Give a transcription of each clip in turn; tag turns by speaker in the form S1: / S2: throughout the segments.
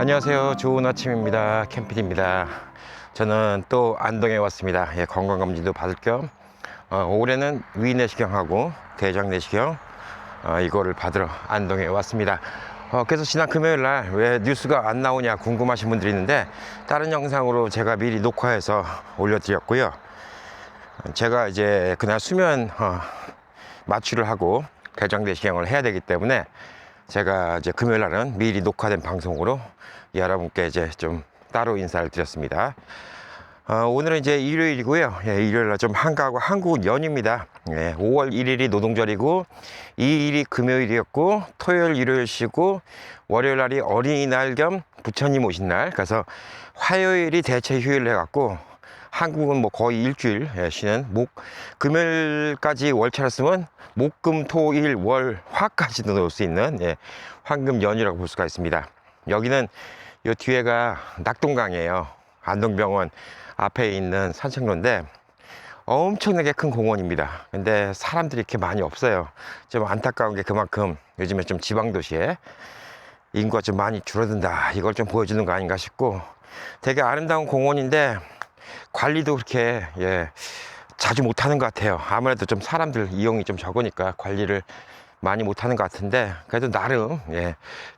S1: 안녕하세요. 좋은 아침입니다. 캠피디입니다. 저는 또 안동에 왔습니다. 예, 건강검진도 받을 겸 올해는 위내시경하고 대장내시경 이거를 받으러 안동에 왔습니다. 그래서 지난 금요일날 왜 뉴스가 안 나오냐 궁금하신 분들이 있는데 다른 영상으로 제가 미리 녹화해서 올려드렸고요. 제가 이제 그날 수면 마취를 하고 대장내시경을 해야 되기 때문에 제가 이제 금요일 날은 미리 녹화된 방송으로 여러분께 이제 좀 따로 인사를 드렸습니다. 오늘은 이제 일요일이고요. 예, 일요일 날 좀 한가하고 한국은 연휴입니다. 예, 5월 1일이 노동절이고 2일이 금요일이었고 토요일 일요일 쉬고 월요일 날이 어린이날 겸 부처님 오신 날, 그래서 화요일이 대체 휴일 해갖고 한국은 뭐 거의 일주일 쉬는 금요일까지 월차를 쓰면 목금토일 월 화까지도 넣을 수 있는 황금 연휴라고 볼 수가 있습니다. 여기는 요 뒤에가 낙동강이에요. 안동병원 앞에 있는 산책로인데 엄청나게 큰 공원입니다. 근데 사람들이 이렇게 많이 없어요. 좀 안타까운 게 그만큼 요즘에 좀 지방도시에 인구가 좀 많이 줄어든다, 이걸 좀 보여주는 거 아닌가 싶고, 되게 아름다운 공원인데 관리도 그렇게 자주 못하는 것 같아요. 아무래도 좀 사람들 이용이 좀 적으니까 관리를 많이 못하는 것 같은데, 그래도 나름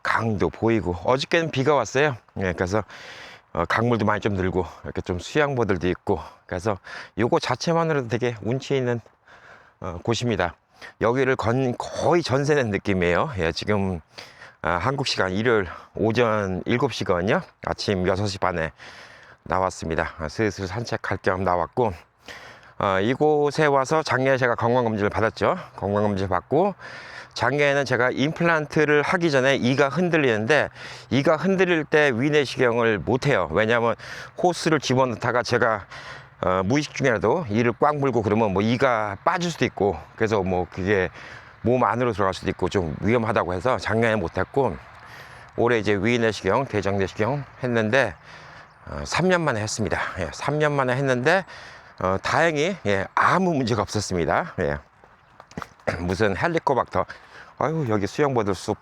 S1: 강도 보이고, 어저께는 비가 왔어요. 그래서 강물도 많이 좀 늘고 이렇게 좀 수영보들도 있고, 그래서 요거 자체만으로도 되게 운치 있는 곳입니다. 여기를 거의 전세 낸 느낌이에요. 지금 한국 시간 일요일 오전 7시거든요 아침 6시 반에 나왔습니다. 슬슬 산책할 겸 나왔고, 이곳에 와서 작년에 제가 건강검진을 받았죠. 건강검진을 받고 작년에는 제가 임플란트를 하기 전에 이가 흔들리는데, 이가 흔들릴 때 위내시경을 못해요. 왜냐하면 호스를 집어넣다가 제가 무의식 중이라도 이를 꽉 물고 그러면 뭐 이가 빠질 수도 있고, 그래서 뭐 그게 몸 안으로 들어갈 수도 있고 좀 위험하다고 해서 작년에 못했고, 올해 이제 위내시경 대장내시경 했는데 3년 만에 했습니다. 3년 만에 했는데 다행히 아무 문제가 없었습니다. 무슨 헬리코박터, 아유 여기 수영보들 숲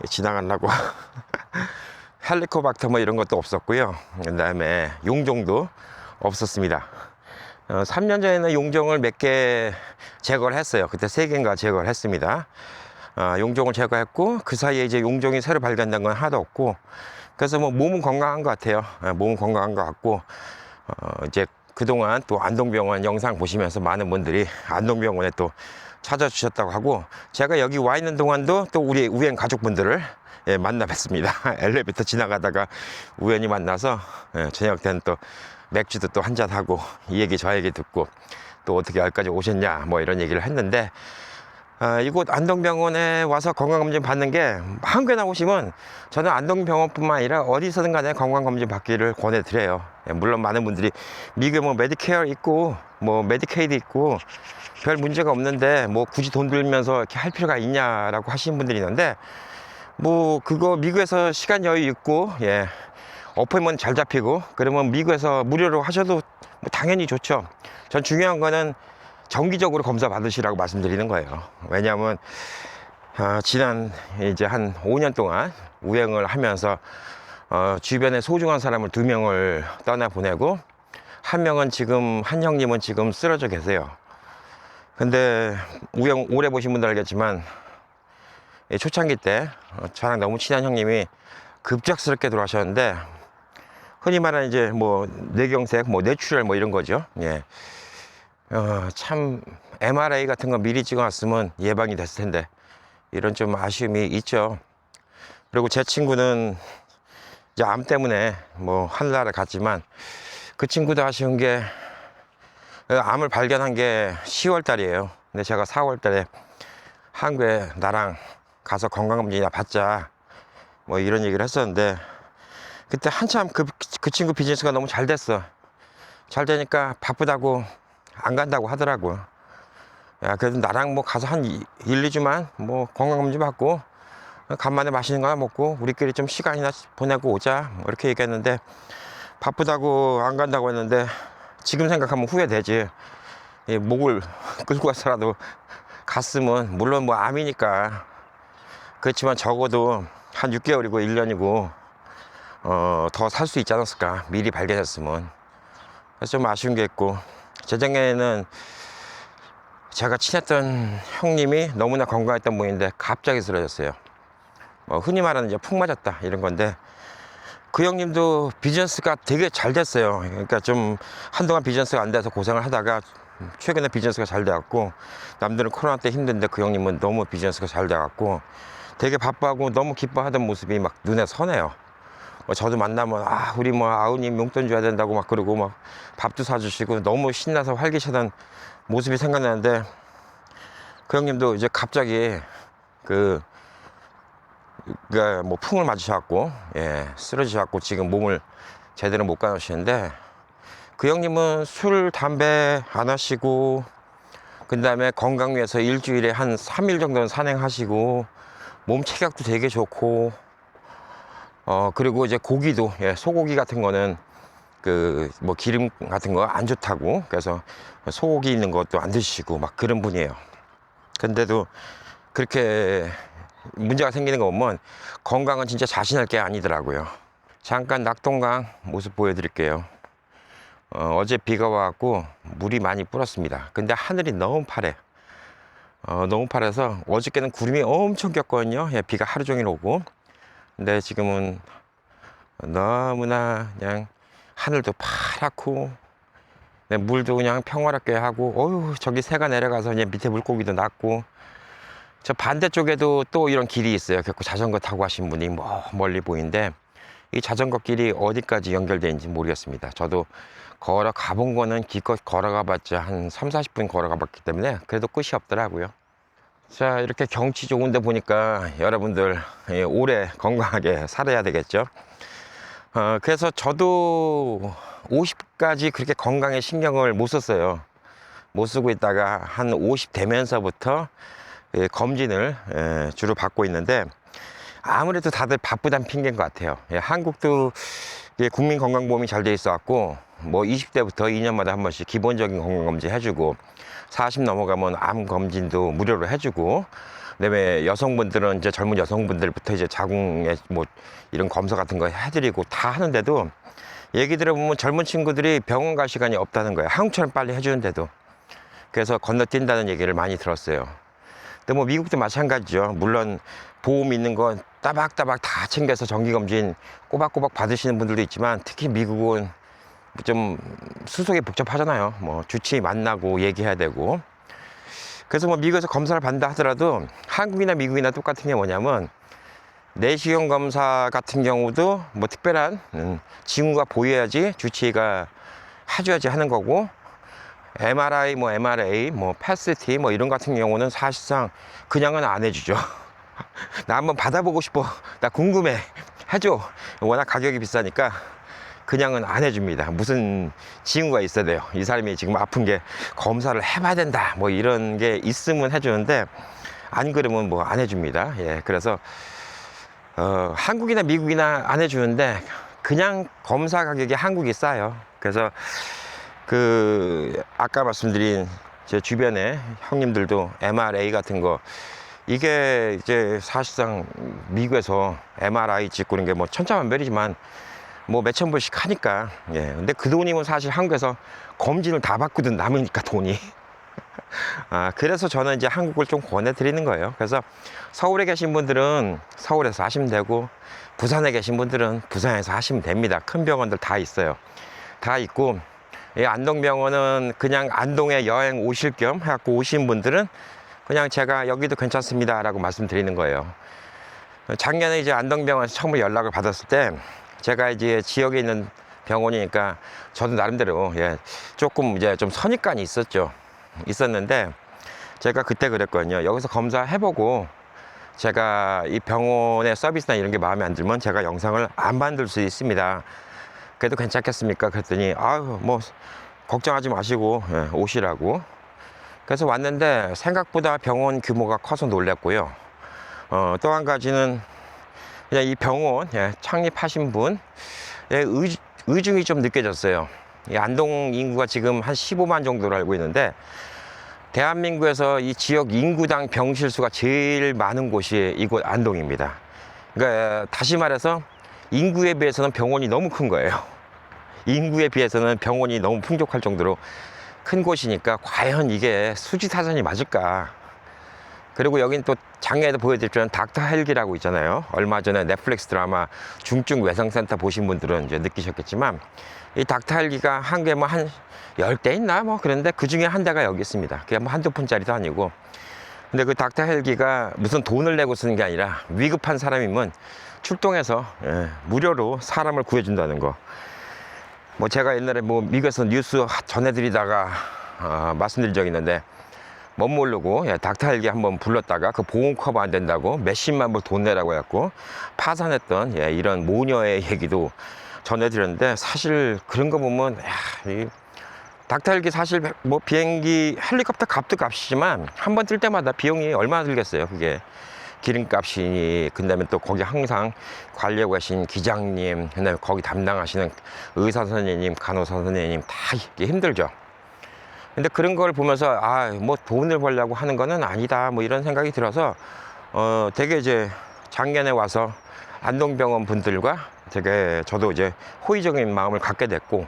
S1: 지나가려고 헬리코박터 뭐 이런 것도 없었고요. 그 다음에 용종도 없었습니다. 3년 전에는 용종을 몇 개 제거를 했어요. 그때 3개인가 제거를 했습니다. 용종을 제거했고, 그 사이에 이제 용종이 새로 발견된 건 하나도 없고, 그래서 뭐 몸은 건강한 것 같아요. 몸은 건강한 것 같고, 이제 그동안 또 안동병원 영상 보시면서 많은 분들이 안동병원에 또 찾아주셨다고 하고, 제가 여기 와 있는 동안도 또 우리 우행 가족분들을 만나 뵀습니다. 엘리베이터 지나가다가 우연히 만나서 저녁 때는 또 맥주도 또 한잔하고 이 얘기 저 얘기 듣고, 또 어떻게 여기까지 오셨냐 뭐 이런 얘기를 했는데, 이곳 안동병원에 와서 건강검진 받는 게, 한국에 오시면 저는 안동병원뿐만 아니라 어디서든 간에 건강검진 받기를 권해드려요. 물론 많은 분들이 미국에 뭐 메디케어 있고 뭐 메디케이드 있고 별 문제가 없는데 뭐 굳이 돈 들면서 이렇게 할 필요가 있냐라고 하시는 분들이 있는데, 뭐 그거 미국에서 시간 여유 있고 어포인트먼트 잘 잡히고 그러면 미국에서 무료로 하셔도 뭐 당연히 좋죠. 전 중요한 거는 정기적으로 검사 받으시라고 말씀드리는 거예요. 왜냐하면 지난 이제 한 5년 동안 우행을 하면서 주변에 소중한 사람을 2명을 떠나보내고, 한 형님은 지금 쓰러져 계세요. 근데 우행 오래 보신 분들 알겠지만 초창기 때 저랑 너무 친한 형님이 급작스럽게 돌아가셨는데, 흔히 말하는 이제 뭐 뇌경색, 뭐 뇌출혈 뭐 이런 거죠. 참 MRI 같은 거 미리 찍어놨으면 예방이 됐을 텐데, 이런 좀 아쉬움이 있죠. 그리고 제 친구는 이제 암 때문에 뭐 하늘나라 갔지만, 그 친구도 아쉬운 게 암을 발견한 게 10월 달이에요. 근데 제가 4월 달에 한국에 나랑 가서 건강검진이나 받자 뭐 이런 얘기를 했었는데, 그때 한참 그 친구 비즈니스가 너무 잘 됐어. 잘 되니까 바쁘다고 안 간다고 하더라고요. 야, 그래도 나랑 뭐 가서 한 1, 2주만 뭐 건강검진 받고 간만에 맛있는 거 하나 먹고 우리끼리 좀 시간이나 보내고 오자 뭐 이렇게 얘기했는데, 바쁘다고 안 간다고 했는데 지금 생각하면 후회되지. 목을 끌고 가서라도 갔으면, 물론 뭐 암이니까 그렇지만 적어도 한 6개월이고 1년이고 더 살 수 있지 않았을까, 미리 발견했으면. 그래서 좀 아쉬운 게 있고, 재작년에는 제가 친했던 형님이 너무나 건강했던 분인데 갑자기 쓰러졌어요. 흔히 말하는 이제 푹 맞았다 이런 건데, 그 형님도 비즈니스가 되게 잘 됐어요. 그러니까 좀 한동안 비즈니스가 안 돼서 고생을 하다가 최근에 비즈니스가 잘 돼갖고, 남들은 코로나 때 힘든데 그 형님은 너무 비즈니스가 잘 돼갖고 되게 바빠하고 너무 기뻐하던 모습이 막 눈에 선해요. 저도 만나면 우리 뭐 아우님 용돈 줘야 된다고 막 그러고 막 밥도 사주시고 너무 신나서 활기차던 모습이 생각나는데, 그 형님도 이제 갑자기 뭐 풍을 맞으셔갖고 쓰러지셔갖고 지금 몸을 제대로 못 가누시는데, 그 형님은 술 담배 안 하시고, 그 다음에 건강 위해서 일주일에 한 3일 정도는 산행하시고, 몸 체격도 되게 좋고, 그리고 이제 고기도, 소고기 같은 거는 뭐 기름 같은 거 안 좋다고, 그래서 소고기 있는 것도 안 드시고 막 그런 분이에요. 근데도 그렇게 문제가 생기는 거 보면 건강은 진짜 자신할 게 아니더라고요. 잠깐 낙동강 모습 보여드릴게요. 어제 비가 와갖고 물이 많이 불었습니다. 근데 하늘이 너무 파래. 너무 파래서 어저께는 구름이 엄청 꼈거든요. 비가 하루 종일 오고. 근데 지금은 너무나 그냥 하늘도 파랗고, 물도 그냥 평화롭게 하고, 어휴, 저기 새가 내려가서 그냥 밑에 물고기도 났고, 저 반대쪽에도 또 이런 길이 있어요. 그래서 자전거 타고 하신 분이 멀리 보이는데, 이 자전거 길이 어디까지 연결되는지 모르겠습니다. 저도 걸어가 본 거는 기껏 걸어가 봤자 한 3, 40분 걸어가 봤기 때문에 그래도 끝이 없더라고요. 자, 이렇게 경치 좋은데 보니까 여러분들 오래 건강하게 살아야 되겠죠. 그래서 저도 50까지 그렇게 건강에 신경을 못 썼어요. 못 쓰고 있다가 한 50 되면서부터 검진을 주로 받고 있는데, 아무래도 다들 바쁘단 핑계인 것 같아요. 한국도 국민건강보험이 잘 돼 있어 갖고 뭐 20대부터 2년마다 한 번씩 기본적인 건강검진 해주고, 40 넘어가면 암 검진도 무료로 해주고, 그다음에 여성분들은 이제 젊은 여성분들부터 이제 자궁에 뭐 이런 검사 같은 거 해드리고 다 하는데도, 얘기 들어보면 젊은 친구들이 병원 갈 시간이 없다는 거예요. 한국처럼 빨리 해주는데도. 그래서 건너뛴다는 얘기를 많이 들었어요. 근데 뭐 미국도 마찬가지죠. 물론 보험 있는 건 따박따박 다 챙겨서 정기검진 꼬박꼬박 받으시는 분들도 있지만, 특히 미국은 좀 수속이 복잡하잖아요. 뭐 주치 만나고 얘기해야 되고. 그래서 뭐 미국에서 검사를 받는다 하더라도 한국이나 미국이나 똑같은 게 뭐냐면, 내시경 검사 같은 경우도 뭐 특별한 징후가 보여야지 주치의가 해줘야지 하는 거고, MRI, 뭐 MRA, 뭐 패스T 뭐 이런 같은 경우는 사실상 그냥은 안 해주죠. 나 한번 받아보고 싶어, 나 궁금해, 해줘. 워낙 가격이 비싸니까 그냥은 안 해줍니다. 무슨 징후가 있어야 돼요. 이 사람이 지금 아픈 게 검사를 해봐야 된다, 뭐 이런 게 있으면 해주는데, 안 그러면 뭐 안 해줍니다. 그래서 한국이나 미국이나 안 해주는데, 그냥 검사 가격이 한국이 싸요. 그래서 아까 말씀드린 제 주변에 형님들도 MRA 같은 거, 이게 이제 사실상 미국에서 MRI 찍고 이런 게 뭐 천차만별이지만 뭐 몇천 불씩 하니까. 근데 그 돈이면 사실 한국에서 검진을 다 받거든, 남으니까 돈이. 그래서 저는 이제 한국을 좀 권해드리는 거예요. 그래서 서울에 계신 분들은 서울에서 하시면 되고, 부산에 계신 분들은 부산에서 하시면 됩니다. 큰 병원들 다 있어요. 다 있고, 안동병원은 그냥 안동에 여행 오실 겸 해갖고 오신 분들은 그냥 제가 여기도 괜찮습니다 라고 말씀드리는 거예요. 작년에 이제 안동병원에서 처음으로 연락을 받았을 때, 제가 이제 지역에 있는 병원이니까 저도 나름대로 조금 이제 좀 선입관이 있었는데, 제가 그때 그랬거든요. 여기서 검사해보고 제가 이 병원의 서비스나 이런 게 마음에 안 들면 제가 영상을 안 만들 수 있습니다. 그래도 괜찮겠습니까? 그랬더니 뭐 걱정하지 마시고 오시라고. 그래서 왔는데 생각보다 병원 규모가 커서 놀랐고요. 또 한 가지는 그냥 이 병원 창립하신 분 의중이 좀 느껴졌어요. 이 안동 인구가 지금 한 15만 정도로 알고 있는데, 대한민국에서 이 지역 인구당 병실 수가 제일 많은 곳이 이곳 안동입니다. 그러니까 다시 말해서 인구에 비해서는 병원이 너무 큰 거예요. 인구에 비해서는 병원이 너무 풍족할 정도로 큰 곳이니까 과연 이게 수지사전이 맞을까. 그리고 여긴 또 작년에도 보여드렸지만 닥터 헬기라고 있잖아요. 얼마 전에 넷플릭스 드라마 중증 외상센터 보신 분들은 이제 느끼셨겠지만, 이 닥터 헬기가 한 개 뭐 한 10대 있나 뭐 그런데 그 중에 한 대가 여기 있습니다. 그게 뭐 한두 푼짜리도 아니고. 근데 그 닥터 헬기가 무슨 돈을 내고 쓰는 게 아니라 위급한 사람이면 출동해서 무료로 사람을 구해준다는 거. 뭐 제가 옛날에 뭐 미국에서 뉴스 전해드리다가 말씀드린 적이 있는데, 못 모르고 닥터 헬기 한번 불렀다가 그 보험 커버 안 된다고 몇십만 불 돈 내라고 해갖고 파산했던 이런 모녀의 얘기도 전해드렸는데, 사실 그런 거 보면 이 닥터 헬기 사실 뭐 비행기 헬리콥터 값도 값이지만 한 번 뜰 때마다 비용이 얼마나 들겠어요. 그게 기름값이니, 그다음에 또 거기 항상 관리하고 계신 기장님, 그다음에 거기 담당하시는 의사 선생님, 간호사 선생님 다 이게 힘들죠. 근데 그런 걸 보면서 뭐 돈을 벌려고 하는 거는 아니다 뭐 이런 생각이 들어서 되게 이제 작년에 와서 안동병원 분들과 되게 저도 이제 호의적인 마음을 갖게 됐고,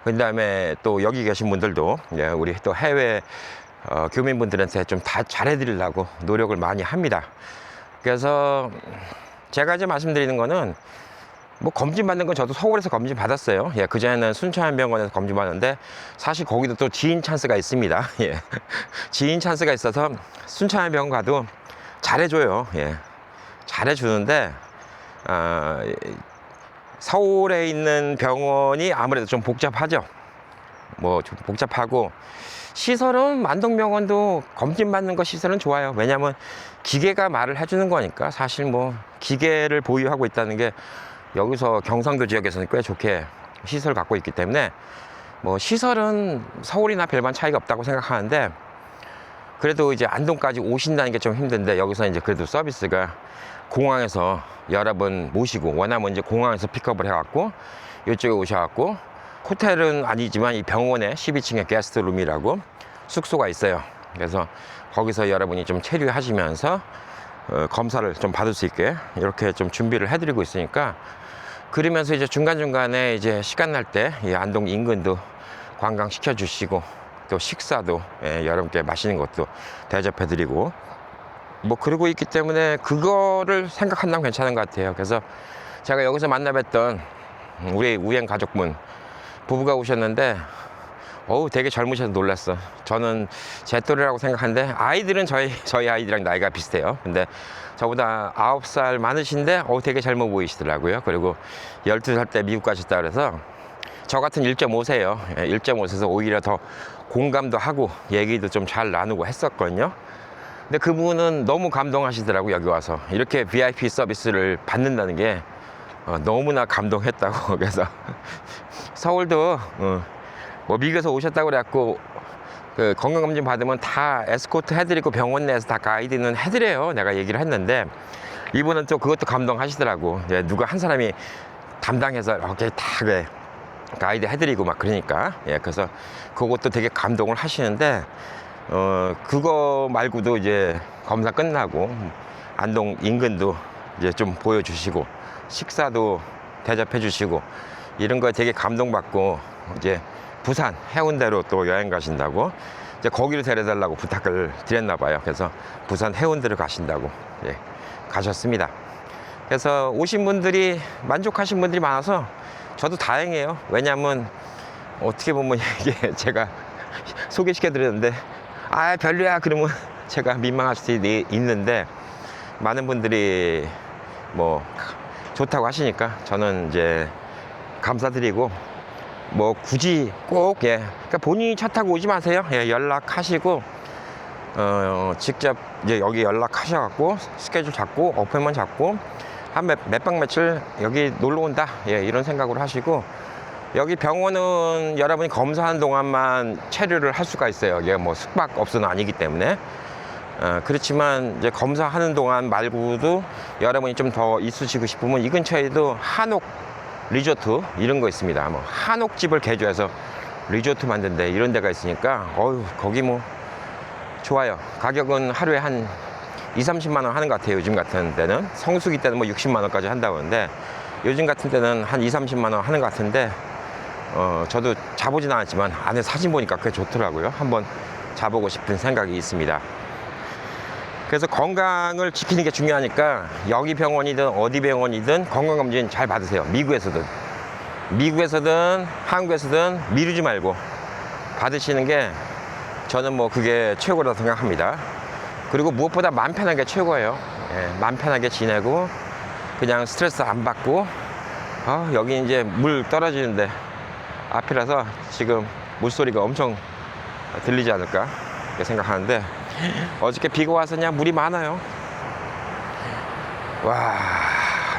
S1: 그다음에 또 여기 계신 분들도 우리 또 해외 교민분들한테 좀 다 잘해드리려고 노력을 많이 합니다. 그래서 제가 이제 말씀드리는 거는, 뭐 검진 받는 건 저도 서울에서 검진 받았어요. 그전에는 순천병원에서 검진 받았는데, 사실 거기도 또 지인 찬스가 있습니다. 지인 찬스가 있어서 순천병원 가도 잘해줘요. 잘해주는데 서울에 있는 병원이 아무래도 좀 복잡하죠. 뭐 좀 복잡하고, 시설은 안동병원도 검진 받는 거 시설은 좋아요. 왜냐면 기계가 말을 해주는 거니까. 사실 뭐 기계를 보유하고 있다는 게 여기서 경상도 지역에서는 꽤 좋게 시설을 갖고 있기 때문에 뭐 시설은 서울이나 별반 차이가 없다고 생각하는데, 그래도 이제 안동까지 오신다는 게 좀 힘든데, 여기서 이제 그래도 서비스가 공항에서 여러분 모시고, 원하면 이제 공항에서 픽업을 해갖고 이쪽에 오셔갖고, 호텔은 아니지만 이 병원에 12층에 게스트룸이라고 숙소가 있어요. 그래서 거기서 여러분이 좀 체류하시면서 검사를 좀 받을 수 있게 이렇게 좀 준비를 해드리고 있으니까, 그러면서 이제 중간중간에 이제 시간 날 때 이 안동 인근도 관광시켜 주시고, 또 식사도 여러분께 맛있는 것도 대접해 드리고 뭐 그러고 있기 때문에 그거를 생각한다면 괜찮은 것 같아요. 그래서 제가 여기서 만나 뵀던 우리 우행 가족분 부부가 오셨는데, 되게 젊으셔서 놀랐어. 저는 제 또래라고 생각하는데 아이들은 저희 아이들이랑 나이가 비슷해요. 근데 저보다 9살 많으신데 되게 젊어 보이시더라고요. 그리고 12살 때 미국 가셨다 그래서, 저 같은 1.5세요 1.5세에서 오히려 더 공감도 하고 얘기도 좀 잘 나누고 했었거든요. 근데 그분은 너무 감동하시더라고. 여기 와서 이렇게 VIP 서비스를 받는다는 게 너무나 감동했다고. 그래서 서울도 뭐 미국에서 오셨다고 그래갖고 그 건강검진 받으면 다 에스코트 해드리고 병원 내에서 다 가이드는 해드려요. 내가 얘기를 했는데, 이분은 또 그것도 감동하시더라고. 누가 한 사람이 담당해서 이렇게 다 가이드 해드리고 막 그러니까. 그래서 그것도 되게 감동을 하시는데, 그거 말고도 이제 검사 끝나고 안동 인근도 이제 좀 보여주시고, 식사도 대접해 주시고, 이런 거에 되게 감동받고, 이제 부산 해운대로 또 여행 가신다고 이제 거기를 데려달라고 부탁을 드렸나 봐요. 그래서 부산 해운대로 가신다고 가셨습니다. 그래서 오신 분들이 만족하신 분들이 많아서 저도 다행이에요. 왜냐면 어떻게 보면 이게 제가 소개시켜 드렸는데 별로야 그러면 제가 민망할 수도 있는데, 많은 분들이 뭐 좋다고 하시니까 저는 이제 감사드리고, 뭐 굳이 꼭 그러니까 본인이 차 타고 오지 마세요. 연락하시고 직접 이제 여기 연락하셔갖고 스케줄 잡고 어포인트먼트 잡고 한 몇 박 며칠 여기 놀러 온다 이런 생각으로 하시고, 여기 병원은 여러분이 검사하는 동안만 체류를 할 수가 있어요. 이게 뭐 숙박업소는 아니기 때문에. 그렇지만 이제 검사하는 동안 말고도 여러분이 좀 더 있으시고 싶으면 이 근처에도 한옥 리조트 이런 거 있습니다. 뭐 한옥집을 개조해서 리조트 만든데 이런 데가 있으니까 거기 뭐 좋아요. 가격은 하루에 한 2, 30만 원 하는 것 같아요. 요즘 같은 데는 성수기 때는 뭐 60만 원까지 한다고 하는데, 요즘 같은 때는 한 2, 30만 원 하는 것 같은데 저도 자보진 않았지만 안에 사진 보니까 꽤 좋더라고요. 한번 자보고 싶은 생각이 있습니다. 그래서 건강을 지키는 게 중요하니까 여기 병원이든 어디 병원이든 건강검진 잘 받으세요. 미국에서든 한국에서든 미루지 말고 받으시는 게 저는 뭐 그게 최고라고 생각합니다. 그리고 무엇보다 마음 편한 게 최고예요. 예, 마음 편하게 지내고 그냥 스트레스 안 받고 여기 이제 물 떨어지는데 앞이라서 지금 물소리가 엄청 들리지 않을까 생각하는데 어저께 비가 와서 그냥 물이 많아요. 와,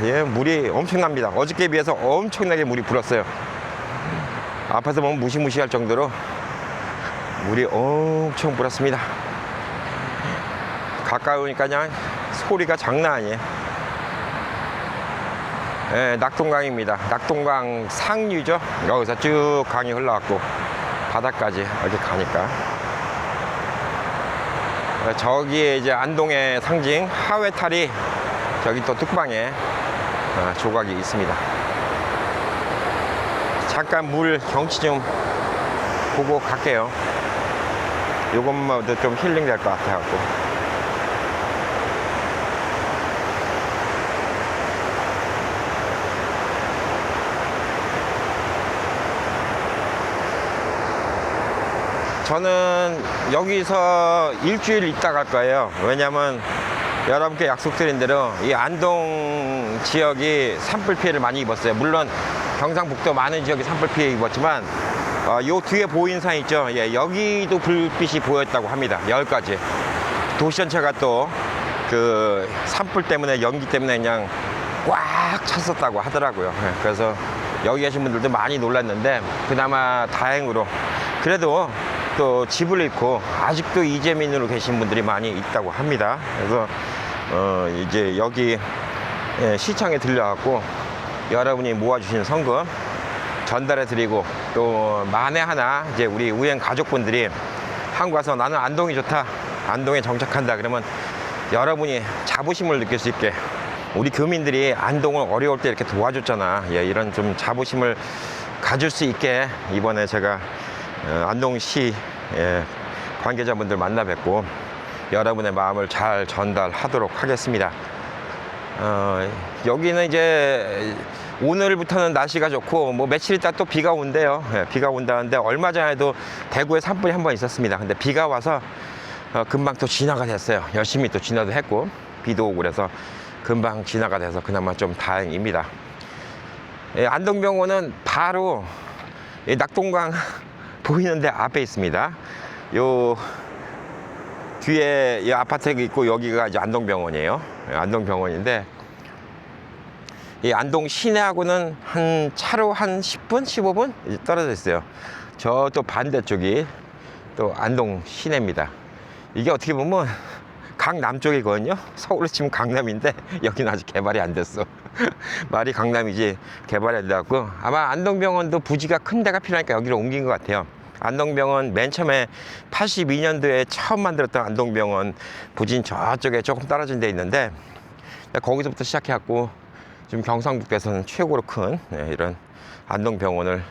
S1: 예, 물이 엄청납니다. 어저께에 비해서 엄청나게 물이 불었어요. 앞에서 보면 무시무시할 정도로 물이 엄청 불었습니다. 가까이 오니까 그냥 소리가 장난 아니에요. 예, 낙동강입니다. 낙동강 상류죠. 여기서 쭉 강이 흘러왔고 바다까지 이렇게 가니까 저기에 이제 안동의 상징 하회탈이 저기 또 뚝방에 조각이 있습니다. 잠깐 물 경치 좀 보고 갈게요. 요것만도 좀 힐링 될 것 같아갖고. 저는 여기서 일주일 있다 갈 거예요. 왜냐면 여러분께 약속드린 대로 이 안동 지역이 산불 피해를 많이 입었어요. 물론 경상북도 많은 지역이 산불 피해 입었지만 요 뒤에 보이는 산 있죠. 예, 여기도 불빛이 보였다고 합니다. 10가지. 도시 전체가 또 그 산불 때문에 연기 때문에 그냥 꽉 찼었다고 하더라고요. 예, 그래서 여기 계신 분들도 많이 놀랐는데 그나마 다행으로 그래도 또 집을 잃고 아직도 이재민으로 계신 분들이 많이 있다고 합니다. 그래서 이제 여기 시청에 들려갖고 여러분이 모아주신 성금 전달해 드리고 또 만에 하나 이제 우리 우행 가족분들이 한국 와서 나는 안동이 좋다, 안동에 정착한다 그러면 여러분이 자부심을 느낄 수 있게 우리 교민들이 안동을 어려울 때 이렇게 도와줬잖아. 예, 이런 좀 자부심을 가질 수 있게 이번에 제가 안동시 관계자분들 만나 뵙고 여러분의 마음을 잘 전달하도록 하겠습니다. 여기는 이제 오늘부터는 날씨가 좋고 뭐 며칠 있다 또 비가 온대요. 예, 비가 온다는데 얼마 전에도 대구에 산불이 한 번 있었습니다. 근데 비가 와서 금방 또 진화가 됐어요. 열심히 또 진화도 했고 비도 오고 그래서 금방 진화가 돼서 그나마 좀 다행입니다. 예, 안동병원은 바로 낙동강 보이는데 앞에 있습니다. 요 뒤에 이 아파트가 있고 여기가 이제 안동병원이에요. 안동병원인데 이 안동 시내하고는 한 차로 한 10분, 15분 떨어져 있어요. 저 또 반대쪽이 또 안동 시내입니다. 이게 어떻게 보면 강남 쪽이거든요. 서울로 치면 강남인데 여기는 아직 개발이 안 됐어. 말이 강남이지 개발이 안 돼갖고 아마 안동병원도 부지가 큰 데가 필요하니까 여기로 옮긴 것 같아요. 안동병원 맨 처음에 82년도에 처음 만들었던 안동병원 부진 저쪽에 조금 떨어진 데 있는데 거기서부터 시작해갖고 지금 경상북도에서는 최고로 큰 이런 안동병원을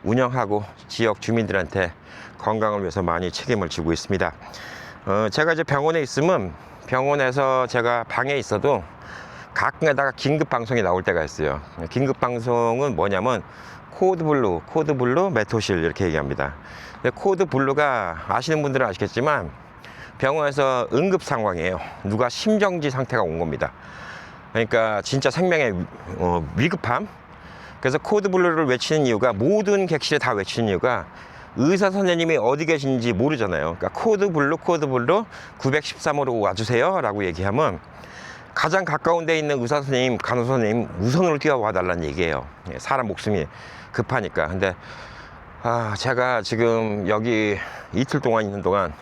S1: 운영하고 지역 주민들한테 건강을 위해서 많이 책임을 지고 있습니다. 제가 이제 병원에 있으면 병원에서 제가 방에 있어도 가끔가다가 긴급 방송이 나올 때가 있어요. 긴급 방송은 뭐냐면 코드블루, 메토실 이렇게 얘기합니다. 근데 코드블루가 아시는 분들은 아시겠지만 병원에서 응급 상황이에요. 누가 심정지 상태가 온 겁니다. 그러니까 진짜 생명의 위급함. 그래서 코드블루를 외치는 이유가 모든 객실에 다 외치는 이유가 의사 선생님이 어디 계신지 모르잖아요. 그러니까 코드블루 913호로 와주세요 라고 얘기하면 가장 가까운 데 있는 의사 선생님, 간호사 선생님 우선으로 뛰어와 달라는 얘기예요. 사람 목숨이 급하니까. 근데 제가 지금 여기 이틀 동안 있는 동안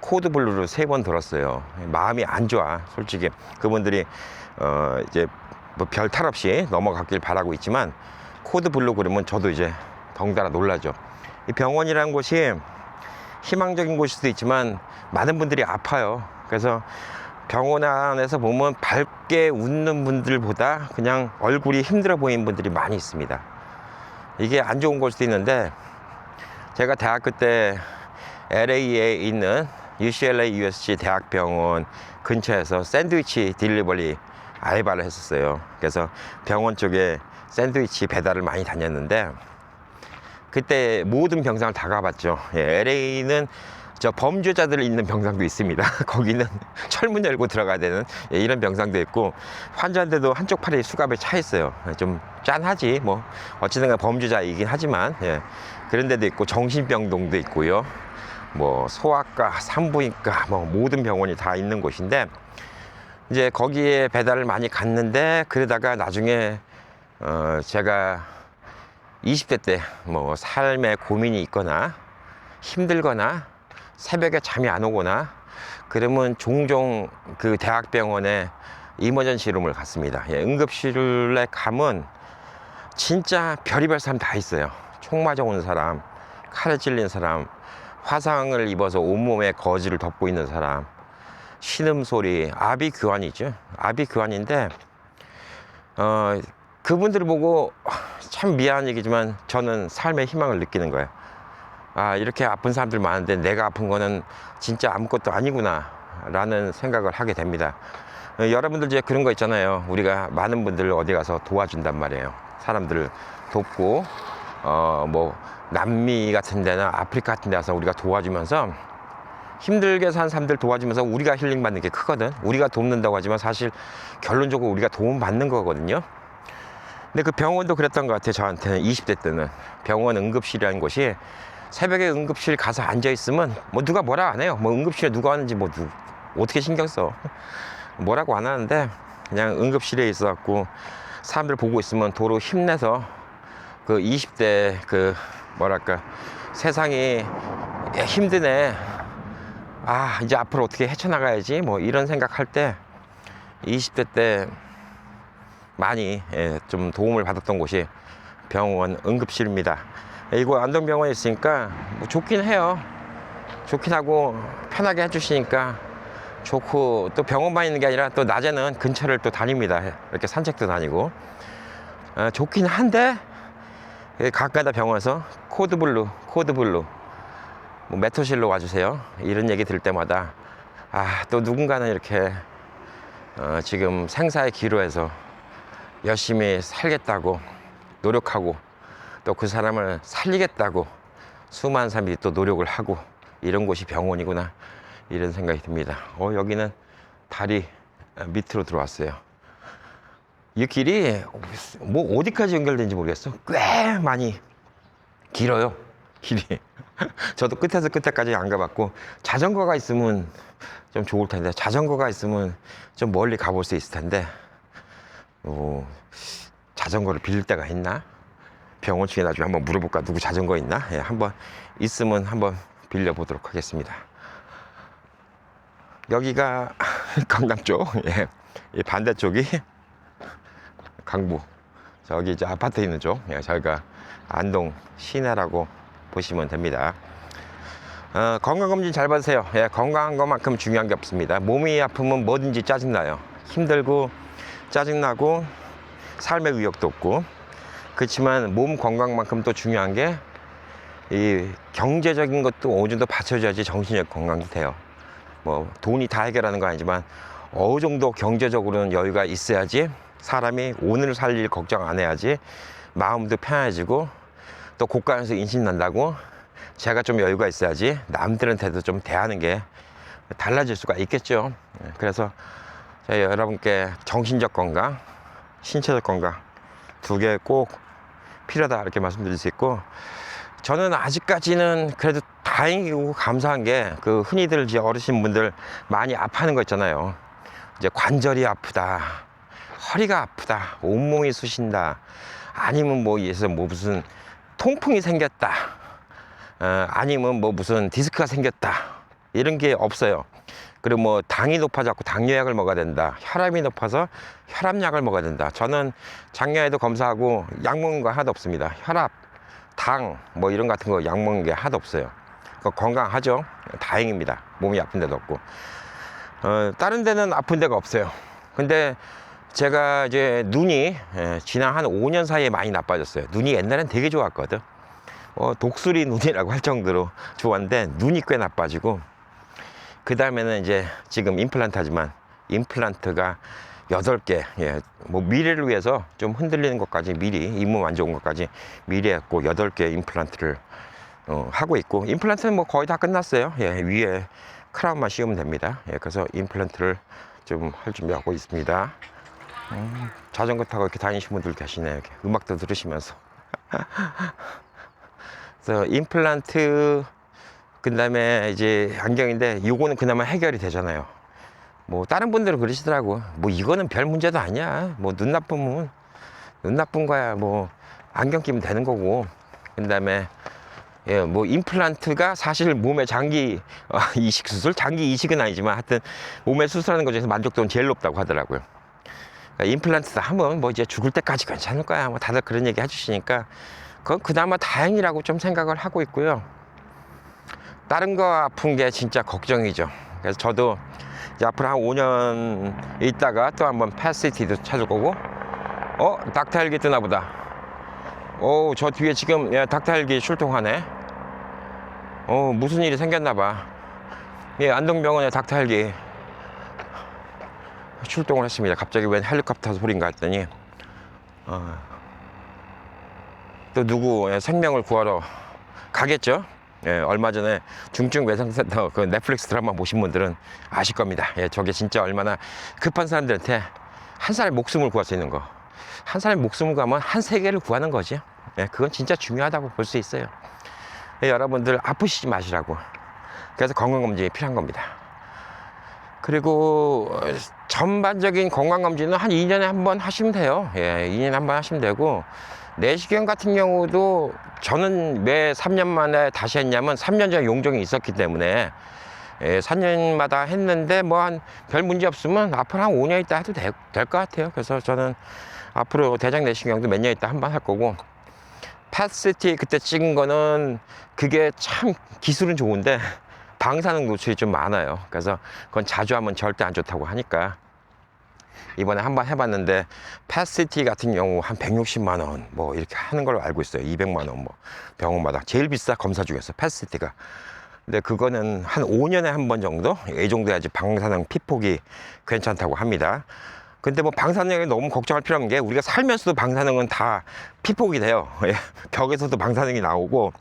S1: 코드블루를 3번 들었어요. 마음이 안 좋아, 솔직히. 그분들이 이제 뭐 별 탈 없이 넘어갔길 바라고 있지만 코드블루 그러면 저도 이제 덩달아 놀라죠. 이 병원이라는 곳이 희망적인 곳일 수도 있지만 많은 분들이 아파요. 그래서 병원 안에서 보면 밝게 웃는 분들보다 그냥 얼굴이 힘들어 보이는 분들이 많이 있습니다. 이게 안 좋은 걸 수도 있는데, 제가 대학교 때 LA에 있는 UCLA USC 대학병원 근처에서 샌드위치 딜리버리 알바를 했었어요. 그래서 병원 쪽에 샌드위치 배달을 많이 다녔는데, 그때 모든 병상을 다 가봤죠. LA는 저 범죄자들 있는 병상도 있습니다. 거기는 철문 열고 들어가야 되는 이런 병상도 있고, 환자인데도 한쪽 팔이 수갑에 차 있어요. 좀 짠하지 뭐, 어찌든 범죄자이긴 하지만, 그런 데도 있고, 정신병동도 있고요, 뭐 소아과, 산부인과, 뭐 모든 병원이 다 있는 곳인데, 이제 거기에 배달을 많이 갔는데, 그러다가 나중에 제가 20대 때 뭐 삶에 고민이 있거나 힘들거나 새벽에 잠이 안 오거나 그러면 종종 그 대학병원에 이머전시룸을 갔습니다. 응급실에 가면 진짜 별의별 사람 다 있어요. 총 맞아 온 사람, 칼에 찔린 사람, 화상을 입어서 온몸에 거지를 덮고 있는 사람, 신음소리, 아비규환이죠. 아비규환인데 그분들을 보고 참 미안한 얘기지만 저는 삶의 희망을 느끼는 거예요. 아, 이렇게 아픈 사람들 많은데 내가 아픈 거는 진짜 아무것도 아니구나 라는 생각을 하게 됩니다. 여러분들 이제 그런 거 있잖아요. 우리가 많은 분들 어디 가서 도와준단 말이에요. 사람들을 돕고 뭐 남미 같은 데나 아프리카 같은 데 가서 우리가 도와주면서, 힘들게 산 사람들 도와주면서 우리가 힐링 받는 게 크거든. 우리가 돕는다고 하지만 사실 결론적으로 우리가 도움 받는 거거든요. 근데 그 병원도 그랬던 것 같아요. 저한테는 20대 때는 병원 응급실이라는 곳이, 새벽에 응급실 가서 앉아 있으면 뭐 누가 뭐라 안 해요. 뭐 응급실에 누가 왔는지 뭐 어떻게 신경 써, 뭐라고 안 하는데, 그냥 응급실에 있어 갖고 사람들 보고 있으면 도로 힘내서 그 20대 그 뭐랄까, 세상이 힘드네, 아 이제 앞으로 어떻게 헤쳐나가야지, 뭐 이런 생각할 때 20대 때 많이 좀 도움을 받았던 곳이 병원 응급실입니다. 이거 안동병원에 있으니까 뭐 좋긴 해요. 좋긴 하고 편하게 해주시니까 좋고, 또 병원만 있는 게 아니라 또 낮에는 근처를 또 다닙니다. 이렇게 산책도 다니고 좋긴 한데, 가까이다 병원에서 코드블루 뭐 메토실로 와주세요 이런 얘기 들을 때마다, 아 또 누군가는 이렇게 지금 생사의 기로에서 열심히 살겠다고 노력하고, 또 그 사람을 살리겠다고 수많은 사람들이 또 노력을 하고, 이런 곳이 병원이구나 이런 생각이 듭니다. 여기는 다리 밑으로 들어왔어요. 이 길이 뭐 어디까지 연결된지 모르겠어. 꽤 많이 길어요, 길이. 저도 끝에서 끝에까지 안 가봤고, 자전거가 있으면 좀 좋을 텐데, 자전거가 있으면 좀 멀리 가볼 수 있을 텐데, 자전거를 빌릴 데가 있나? 병원 측에 나중에 한번 물어볼까? 누구 자전거 있나? 한번 있으면 한번 빌려보도록 하겠습니다. 여기가 강남 쪽, 이 반대쪽이 강북, 저기 이제 아파트 있는 쪽, 저희가 안동 시내라고 보시면 됩니다. 건강검진 잘 받으세요. 건강한 것만큼 중요한 게 없습니다. 몸이 아프면 뭐든지 짜증나요. 힘들고 짜증나고 삶의 의욕도 없고, 그렇지만 몸 건강만큼 또 중요한 게 이 경제적인 것도 어느 정도 받쳐줘야지 정신적 건강이 돼요. 뭐 돈이 다 해결하는 건 아니지만 어느 정도 경제적으로는 여유가 있어야지 사람이 오늘 살 일 걱정 안 해야지 마음도 편해지고, 또 곳간에서 인신 난다고 제가 좀 여유가 있어야지 남들한테도 좀 대하는 게 달라질 수가 있겠죠. 그래서 저희 여러분께 정신적 건강, 신체적 건강 두 개 꼭 필요하다 이렇게 말씀드릴 수 있고, 저는 아직까지는 그래도 다행이고 감사한 게, 그 흔히들 이제 어르신분들 많이 아파하는 거 있잖아요. 이제 관절이 아프다, 허리가 아프다, 온몸이 쑤신다, 아니면 뭐 예서 뭐 무슨 통풍이 생겼다, 아니면 뭐 무슨 디스크가 생겼다, 이런 게 없어요. 그리고 뭐 당이 높아져서 당뇨약을 먹어야 된다, 혈압이 높아서 혈압약을 먹어야 된다. 저는 작년에도 검사하고 약 먹는 거 하나도 없습니다. 혈압, 당 뭐 이런 같은 거 약 먹는 게 하나도 없어요. 건강하죠. 다행입니다. 몸이 아픈 데도 없고, 다른 데는 아픈 데가 없어요. 근데 제가 이제 눈이 지난 한 5년 사이에 많이 나빠졌어요. 눈이 옛날엔 되게 좋았거든. 독수리 눈이라고 할 정도로 좋았는데 눈이 꽤 나빠지고, 그 다음에는 이제 지금 임플란트 하지만 임플란트가 8개, 뭐 미래를 위해서 좀 흔들리는 것까지 미리, 잇몸 안 좋은 것까지 미리 했고 8개 임플란트를 하고 있고, 임플란트는 뭐 거의 다 끝났어요. 위에 크라운만 씌우면 됩니다. 그래서 임플란트를 좀 할 준비하고 있습니다. 자전거 타고 이렇게 다니시는 분들 계시네요. 이렇게 음악도 들으시면서. 그래서 임플란트, 그 다음에 이제 안경인데 요거는 그나마 해결이 되잖아요. 뭐 다른 분들은 그러시더라고. 뭐 이거는 별 문제도 아니야. 뭐 눈 나쁘면 눈 나쁜 거야. 뭐 안경 끼면 되는 거고. 그 다음에 뭐 임플란트가 사실 몸에 장기 이식 수술, 장기 이식은 아니지만 하여튼 몸에 수술하는 것 중에서 만족도는 제일 높다고 하더라고요. 그러니까 임플란트 하면 뭐 이제 죽을 때까지 괜찮을 거야. 뭐 다들 그런 얘기 해주시니까 그건 그나마 다행이라고 좀 생각을 하고 있고요. 다른 거 아픈 게 진짜 걱정이죠. 그래서 저도 이제 앞으로 한 5년 있다가 또 한번 패시티도 찾을 거고. 닥터 헬기 뜨나 보다. 저 뒤에 지금 닥터 헬기 출동하네. 무슨 일이 생겼나 봐. 안동병원에 닥터 헬기 출동을 했습니다. 갑자기 웬 헬리콥터 소린가 했더니 또 누구 생명을 구하러 가겠죠. 얼마 전에 중증외상센터 그 넷플릭스 드라마 보신 분들은 아실 겁니다. 저게 진짜 얼마나 급한 사람들한테 한 사람의 목숨을 구할 수 있는 거. 한 사람의 목숨을 구하면 한 세계를 구하는 거지. 그건 진짜 중요하다고 볼 수 있어요. 여러분들 아프시지 마시라고. 그래서 건강검진이 필요한 겁니다. 그리고 전반적인 건강검진은 한 2년에 한 번 하시면 돼요. 2년에 한 번 하시면 되고, 내시경 같은 경우도 저는 왜 3년 만에 다시 했냐면 3년 전에 용종이 있었기 때문에 3년마다 했는데 뭐 한 별 문제 없으면 앞으로 한 5년 있다 해도 될 것 같아요. 그래서 저는 앞으로 대장 내시경도 몇 년 있다 한 번 할 거고, 펫시티 그때 찍은 거는 그게 참 기술은 좋은데 방사능 노출이 좀 많아요. 그래서 그건 자주 하면 절대 안 좋다고 하니까 이번에 한번 해봤는데, 펫시티 같은 경우 한 160만 원 뭐 이렇게 하는 걸로 알고 있어요. 200만 원 뭐 병원마다 제일 비싸 검사 중에서 펫시티가. 근데 그거는 한 5년에 한 번 정도, 이 정도 해야지 방사능 피폭이 괜찮다고 합니다. 근데 뭐 방사능에 너무 걱정할 필요 없는 게, 우리가 살면서도 방사능은 다 피폭이 돼요. 벽에서도 방사능이 나오고,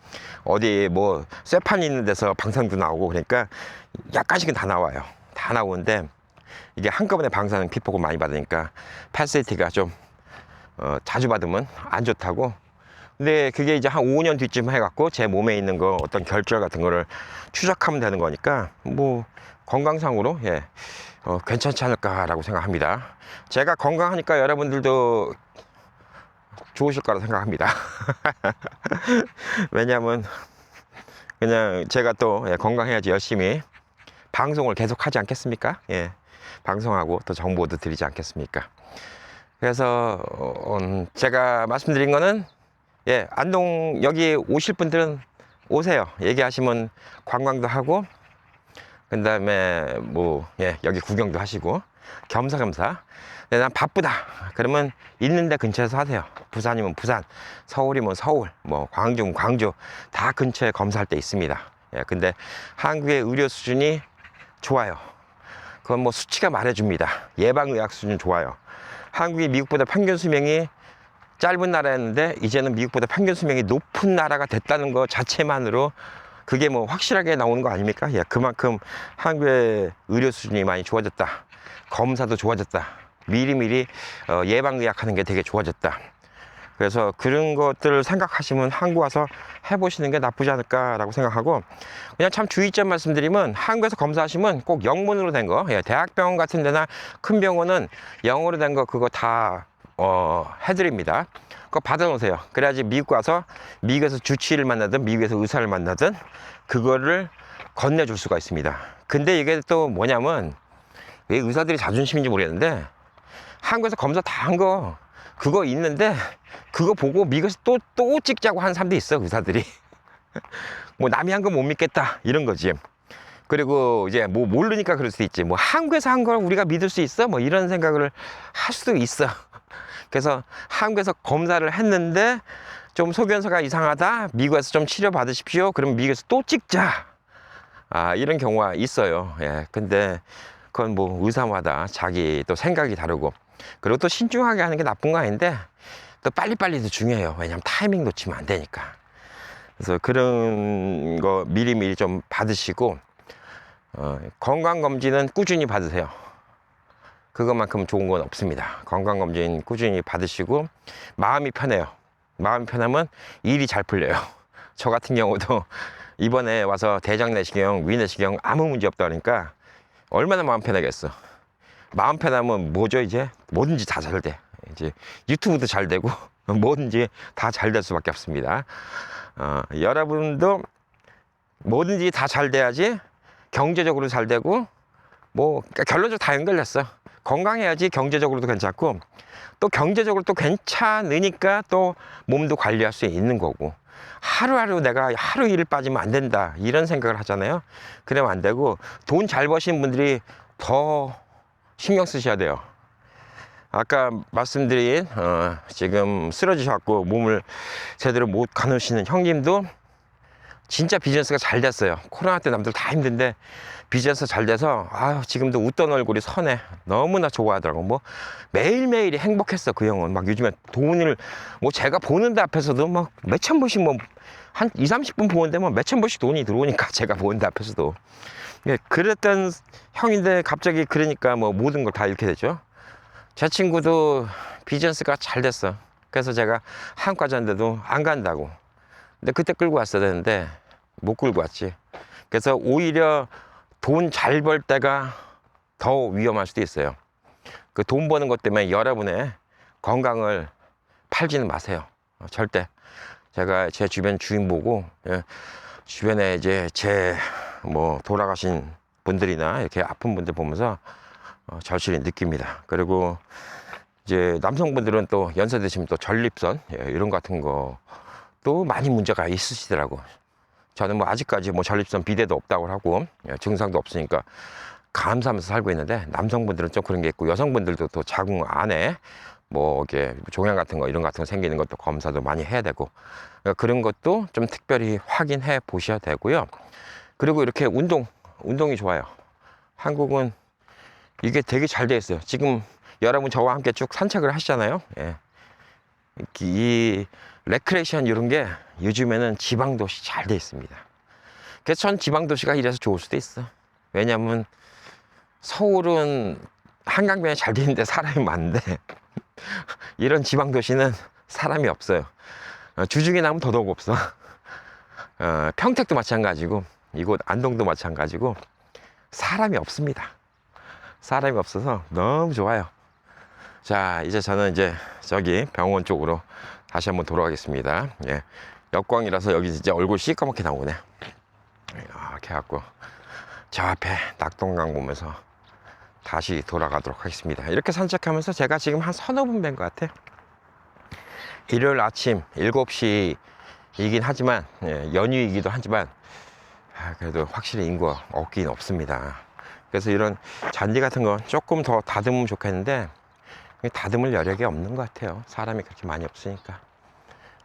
S1: 어디 뭐 쇠판 있는 데서 방사능도 나오고, 그러니까 약간씩은 다 나와요. 다 나오는데 이게 한꺼번에 방사능 피폭을 많이 받으니까 펫시티가 좀 자주 받으면 안 좋다고. 근데 그게 이제 한 5년 뒤쯤 해갖고 제 몸에 있는 거 어떤 결절 같은 거를 추적하면 되는 거니까 뭐 건강상으로 괜찮지 않을까라고 생각합니다. 제가 건강하니까 여러분들도 좋으실 거라 생각합니다. 왜냐하면 그냥 제가 또 건강해야지 열심히 방송을 계속 하지 않겠습니까? 방송하고 또 정보도 드리지 않겠습니까? 그래서 제가 말씀드린 거는, 안동 여기 오실 분들은 오세요. 얘기하시면 관광도 하고, 그 다음에 뭐 여기 구경도 하시고 겸사겸사. 근데 난 바쁘다 그러면 있는데 근처에서 하세요. 부산이면 부산, 서울이면 서울, 뭐 광주면 광주, 다 근처에 검사할 때 있습니다. 근데 한국의 의료 수준이 좋아요. 그건 뭐 수치가 말해줍니다. 예방의학 수준 좋아요. 한국이 미국보다 평균 수명이 짧은 나라였는데 이제는 미국보다 평균 수명이 높은 나라가 됐다는 것 자체만으로 그게 뭐 확실하게 나오는 거 아닙니까? 그만큼 한국의 의료 수준이 많이 좋아졌다. 검사도 좋아졌다. 미리미리 예방의학 하는 게 되게 좋아졌다. 그래서 그런 것들을 생각하시면 한국 와서 해보시는 게 나쁘지 않을까라고 생각하고, 그냥 참 주의점 말씀드리면, 한국에서 검사하시면 꼭 영문으로 된 거, 대학병원 같은 데나 큰 병원은 영어로 된 거 그거 다 해드립니다. 그거 받아놓으세요. 그래야지 미국 와서 미국에서 주치의를 만나든 미국에서 의사를 만나든 그거를 건네줄 수가 있습니다. 근데 이게 또 뭐냐면, 왜 의사들이 자존심인지 모르겠는데 한국에서 검사 다 한 거 그거 있는데 그거 보고 미국에서 또 찍자고 하는 사람도 있어. 의사들이 뭐 남이 한 거 못 믿겠다 이런 거지. 그리고 이제 뭐 모르니까 그럴 수도 있지. 뭐 한국에서 한 걸 우리가 믿을 수 있어? 뭐 이런 생각을 할 수도 있어. 그래서 한국에서 검사를 했는데 좀 소견서가 이상하다. 미국에서 좀 치료 받으십시오. 그러면 미국에서 또 찍자. 이런 경우가 있어요. 예. 근데 그건 뭐 의사마다 자기 또 생각이 다르고, 그리고 또 신중하게 하는 게 나쁜 거 아닌데 또 빨리빨리도 중요해요. 왜냐면 타이밍 놓치면 안 되니까. 그래서 그런 거 미리미리 좀 받으시고, 건강검진은 꾸준히 받으세요. 그것만큼 좋은 건 없습니다. 건강검진 꾸준히 받으시고, 마음이 편해요. 마음이 편하면 일이 잘 풀려요. 저 같은 경우도 이번에 와서 대장 내시경, 위 내시경 아무 문제 없다 그러니까 얼마나 마음 편하겠어. 마음 편하면 뭐죠? 이제 뭐든지 다 잘 돼. 이제 유튜브도 잘 되고 뭐든지 다 잘 될 수밖에 없습니다. 여러분도 뭐든지 다 잘 돼야지 경제적으로 잘 되고, 뭐 그러니까 결론적으로 다 연결됐어. 건강해야지 경제적으로도 괜찮고, 또 경제적으로 또 괜찮으니까 또 몸도 관리할 수 있는 거고, 하루하루 내가 하루 일 빠지면 안 된다 이런 생각을 하잖아요. 그러면 안 되고, 돈 잘 버시는 분들이 더 신경 쓰셔야 돼요. 아까 말씀드린 지금 쓰러지셔갖고 몸을 제대로 못 가누시는 형님도 진짜 비즈니스가 잘 됐어요. 코로나 때 남들 다 힘든데 비즈니스 잘 돼서 지금도 웃던 얼굴이 선해. 너무나 좋아하더라고. 뭐 매일매일이 행복했어. 그 형은 막 요즘에 돈을 뭐 제가 보는데 앞에서도 막 몇천 번씩 뭐 한 2, 30분 보는데 뭐 몇천 번씩 돈이 들어오니까 제가 보는데 앞에서도. 예, 그랬던 형인데 갑자기 그러니까 뭐 모든 걸 다 잃게 되죠. 제 친구도 비즈니스가 잘 됐어. 그래서 제가 한국 가자는데도 안 간다고. 근데 그때 끌고 왔어야 되는데 못 끌고 왔지. 그래서 오히려 돈 잘 벌 때가 더 위험할 수도 있어요. 그 돈 버는 것 때문에 여러분의 건강을 팔지는 마세요. 절대. 제가 제 주변 주인 보고, 주변에 이제 제 뭐 돌아가신 분들이나 이렇게 아픈 분들 보면서 절실히 느낍니다. 그리고 이제 남성분들은 또 연세 드시면 또 전립선 이런 거 같은 거 또 많이 문제가 있으시더라고. 저는 뭐 아직까지 뭐 전립선 비대도 없다고 하고 증상도 없으니까 감사하면서 살고 있는데, 남성분들은 좀 그런 게 있고, 여성분들도 또 자궁 안에 뭐 이게 종양 같은 거 이런 같은 거 생기는 것도 검사도 많이 해야 되고, 그러니까 그런 것도 좀 특별히 확인해 보셔야 되고요. 그리고 이렇게 운동이 좋아요. 한국은 이게 되게 잘 돼 있어요. 지금 여러분 저와 함께 쭉 산책을 하시잖아요. 예. 이 레크레이션 이런 게 요즘에는 지방도시 잘 돼 있습니다. 그래서 전 지방도시가 이래서 좋을 수도 있어. 왜냐면 서울은 한강변이 잘 돼 있는데 사람이 많은데 이런 지방도시는 사람이 없어요. 주중에 나면 더더욱 없어. 평택도 마찬가지고 이곳 안동도 마찬가지고 사람이 없습니다. 사람이 없어서 너무 좋아요. 자, 이제 저는 이제 저기 병원 쪽으로 다시 한번 돌아가겠습니다. 예. 역광이라서 여기 진짜 얼굴 시꺼멓게 나오네. 이렇게 해갖고 저 앞에 낙동강 보면서 다시 돌아가도록 하겠습니다. 이렇게 산책하면서 제가 지금 한 서너 분 뵌 것 같아요. 일요일 아침 7시이긴 하지만, 연휴이기도 하지만, 그래도 확실히 인구가 없긴 없습니다. 그래서 이런 잔디 같은 거 조금 더 다듬으면 좋겠는데 다듬을 여력이 없는 것 같아요. 사람이 그렇게 많이 없으니까.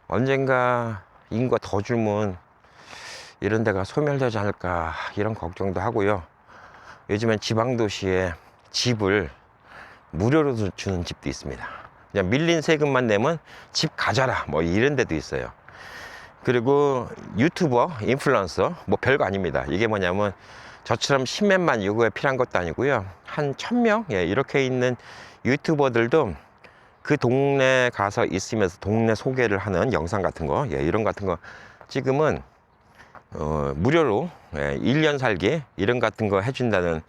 S1: 언젠가 인구가 더 줄면 이런 데가 소멸되지 않을까 이런 걱정도 하고요. 요즘엔 지방도시에 집을 무료로 주는 집도 있습니다. 그냥 밀린 세금만 내면 집 가져라 뭐 이런 데도 있어요. 그리고 유튜버, 인플루언서 뭐 별거 아닙니다. 이게 뭐냐면 저처럼 10몇만 요구에 필요한 것도 아니고요. 한 1000명 이렇게 있는 유튜버들도 그 동네 가서 있으면서 동네 소개를 하는 영상 같은 거, 이런 같은 거 찍으면 무료로 1년 살기 이런 같은 거 해준다는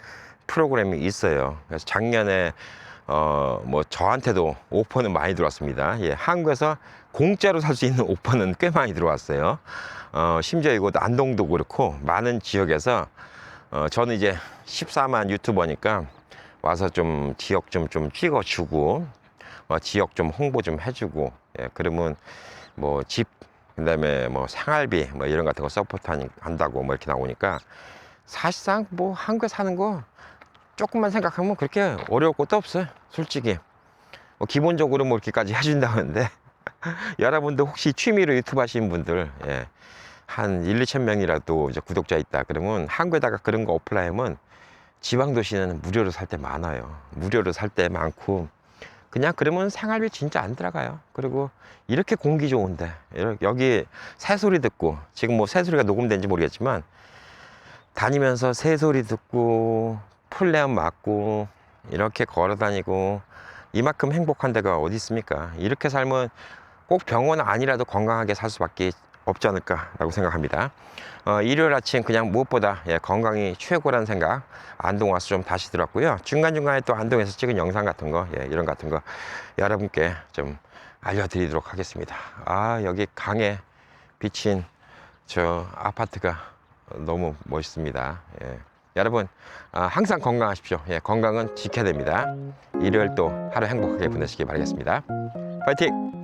S1: 프로그램이 있어요. 그래서 작년에 뭐 저한테도 오퍼는 많이 들어왔습니다. 한국에서 공짜로 살 수 있는 오퍼는 꽤 많이 들어왔어요. 심지어 이곳 안동도 그렇고 많은 지역에서 저는 이제 14만 유튜버니까 와서 좀 지역 좀 찍어주고 지역 좀 홍보 좀 해주고, 그러면 뭐 집, 그 다음에 뭐 생활비 뭐 이런 같은 거 서포트 한다고 뭐 이렇게 나오니까 사실상 뭐 한국에 사는 거 조금만 생각하면 그렇게 어려울 것도 없어요. 솔직히 뭐 기본적으로 뭐 이렇게까지 해준다는데 여러분들 혹시 취미로 유튜브 하시는 분들, 예, 한 1, 2천 명이라도 이제 구독자 있다 그러면 한국에다가 그런 거 어플라이하면 지방 도시는 무료로 살 때 많아요. 무료로 살 때 많고, 그냥 그러면 생활비 진짜 안 들어가요. 그리고 이렇게 공기 좋은데 여기 새소리 듣고, 지금 뭐 새소리가 녹음된지 모르겠지만 다니면서 새소리 듣고 풀레음 맞고 이렇게 걸어 다니고, 이만큼 행복한 데가 어디 있습니까? 이렇게 살면 꼭 병원 아니라도 건강하게 살 수밖에 없지 않을까 라고 생각합니다. 일요일 아침 그냥 무엇보다, 예, 건강이 최고라는 생각, 안동 와서 좀 다시 들었고요. 중간중간에 또 안동에서 찍은 영상 같은 거, 예, 이런 같은 거 여러분께 좀 알려드리도록 하겠습니다. 아, 여기 강에 비친 저 아파트가 너무 멋있습니다. 예. 여러분, 항상 건강하십시오. 예, 건강은 지켜야 됩니다. 일요일 또 하루 행복하게 보내시기 바라겠습니다. 파이팅!